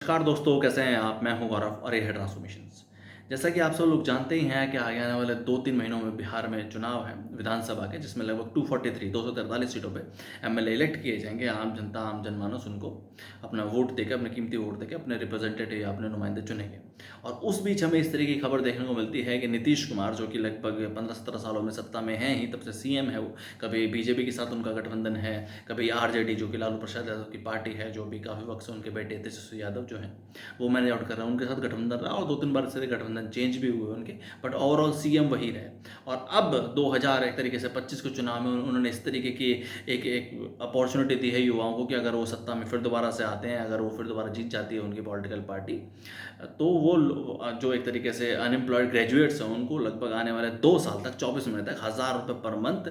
नमस्कार दोस्तों, कैसे हैं आप? मैं हूं गौरव और ये है ट्रांसफॉर्मेशंस। जैसा कि आप सब लोग जानते ही हैं कि आगे आने वाले 2-3 महीनों में बिहार में चुनाव है विधानसभा के, जिसमें लगभग 243 सीटों पे एमएलए इलेक्ट किए जाएंगे। आम जनता, आम जनमानस उनको अपना वोट देकर, अपने कीमती वोट देकर अपने रिप्रेजेंटेटिव या अपने नुमाइंदे चुनेंगे। और उस बीच हमें इस तरह की खबर देखने को मिलती है कि नीतीश कुमार, जो कि लगभग 15-17 सालों में सत्ता में हैं ही, तब से सीएम है वो, कभी बीजेपी के साथ उनका गठबंधन है, कभी आरजेडी जो कि लालू प्रसाद यादव की पार्टी है, जो भी काफ़ी वक्त से उनके बेटे तेजस्वी यादव जो हैं वो मैनेज आउट कर रहे हैं, उनके साथ गठबंधन रहा और 2-3 बार से गठबंधन चेंज भी हुए उनके, बट ओवरऑल सीएम वही रहे। और अब 2000 एक तरीके से 25 के चुनाव में उन्होंने इस तरीके की एक अपॉर्चुनिटी दी है युवाओं को कि अगर वो सत्ता में फिर दोबारा से आते हैं, अगर वो फिर दोबारा जीत जाती है उनकी पॉलिटिकल पार्टी, तो वो जो एक तरीके से अनएम्प्लॉयड ग्रेजुएट्स हैं उनको लगभग आने वाले 2 साल तक, 24 महीने तक 1000 रुपये पर मंथ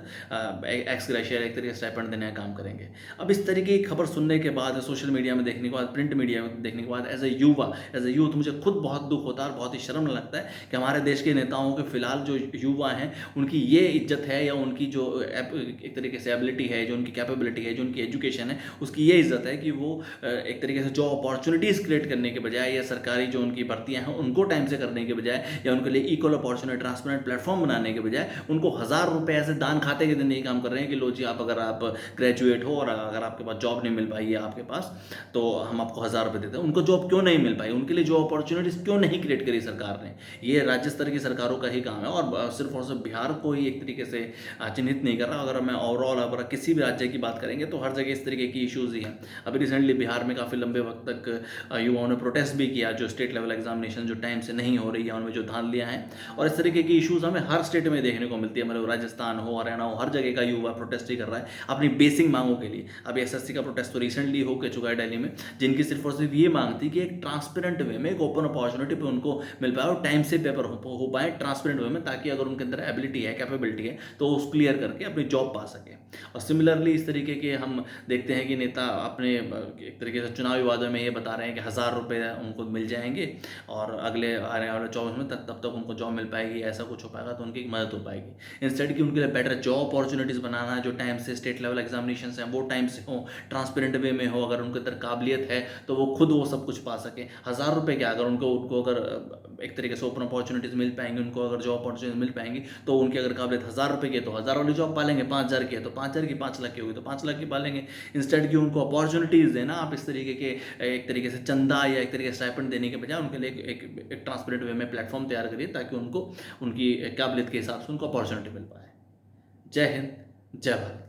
एक्स ग्रेशियर एक तरीके से स्टाइपेंड देने का काम करेंगे। अब इस तरीके की खबर सुनने के बाद, सोशल मीडिया में देखने के बाद, प्रिंट मीडिया में देखने के बाद, एज ए यूथ मुझे खुद बहुत दुख होता है और बहुत ही शर्म लगता है कि हमारे देश के नेताओं के फिलहाल जो युवा हैं उनकी ये इज्जत है, या उनकी जो एक तरीके से एबिलिटी है, जो उनकी कैपेबिलिटी है, जो उनकी एजुकेशन है, उसकी ये इज्जत है कि वो एक तरीके से जो अपॉर्चुनिटीज़ क्रिएट करने के बजाय, या सरकारी जो उनकी भर्तियां हैं उनको टाइम से करने के बजाय, या उनके लिए इक्वल अपॉर्चुनिटी ट्रांसपेरेंट प्लेटफॉर्म बनाने के बजाय, उनको 1000 रुपये ऐसे दान खाते के देने का काम कर रहे हैं कि लो जी, आप अगर आप ग्रेजुएट हो और अगर आपके पास जॉब नहीं मिल पाई है आपके पास, तो हम आपको 1000 रुपये देते हैं। उनको जॉब क्यों नहीं मिल पाई? उनके लिए जो अपॉर्चुनिटीज़ क्यों नहीं क्रिएट करी सरकार ने? ये राज्य स्तर की सरकारों का ही काम है और सिर्फ बिहार को ही एक तरीके से चिन्हित नहीं कर रहा। अगर मैं ओवरऑल अगर किसी भी राज्य की बात करेंगे तो हर जगह इस तरीके की इश्यूज़ ही हैं। अभी रिसेंटली बिहार में काफ़ी लंबे वक्त तक युवाओं ने प्रोटेस्ट भी किया, जो स्टेट लेवल एग्जामिनेशन जो टाइम से नहीं हो रही है उनमें जो धांधलियाँ हैं, और इस तरीके की इश्यूज़ हमें हर स्टेट में देखने को मिलती है। मतलब राजस्थान हो, हरियाणा हो, हर जगह का युवा प्रोटेस्ट ही कर रहा है अपनी बेसिक मांगों के लिए। अभी एसएससी का प्रोटेस्ट तो रिसेंटली हो के चुका है दिल्ली में, जिनकी सिर्फ और सिर्फ ये मांग थी कि एक ट्रांसपेरेंट वे में, एक ओपन अपॉर्चुनिटी पे उनको मिल पाए और टाइम से पेपर हो पाए ट्रांसपेरेंट वे में, ताकि अगर उनके अंदर एबिलिटी है, कैपेबिलिटी है, तो उस क्लियर करके अपनी जॉब पा सके। और सिमिलरली इस तरीके के हम देखते हैं कि नेता अपने एक तरीके से चुनावी वादों में ये बता रहे हैं कि 1000 रुपये उनको मिल जाएंगे और अगले आने वाले 24 में तब तक उनको जॉब मिल पाएगी, ऐसा कुछ हो पाएगा तो उनकी मदद हो पाएगी। इंस्टेड कि उनके लिए बेटर जॉब अपॉर्चुनिटीज़ बनाना है, जो टाइम से स्टेट लेवल एग्जामिनेशन हैं वो टाइम से हो, ट्रांसपेरेंट वे में हो, अगर उनके अंदर काबिलियत है तो वो खुद वो सब कुछ पा सके। 1000 रुपये क्या, अगर उनको अगर एक तरीके से ओपन अपॉर्चुनिटीज़ मिल पाएंगी, उनको अगर जॉब अपॉर्चुनिटीज मिल पाएंगी, तो उनकी अगर काबिलियत 1000 रुपये की है तो 1000 वाली जॉब पालेंगे, 5000 की है तो 5000 की, 5 लाख की होगी तो 5 लाख की पालेंगे। इंस्टेड कि उनको अपॉर्चुनिटीज़ देना आप इस तरीके के एक तरीके से चंदा या एक तरीके से स्टाइपेंड देने के बजाय उनके लिए एक ट्रांसपेरेंट वे में प्लेटफॉर्म तैयार करिए, ताकि उनको उनकी काबिलियत के हिसाब से उनको अपॉर्चुनिटी मिल पाए। जय हिंद, जय भारत।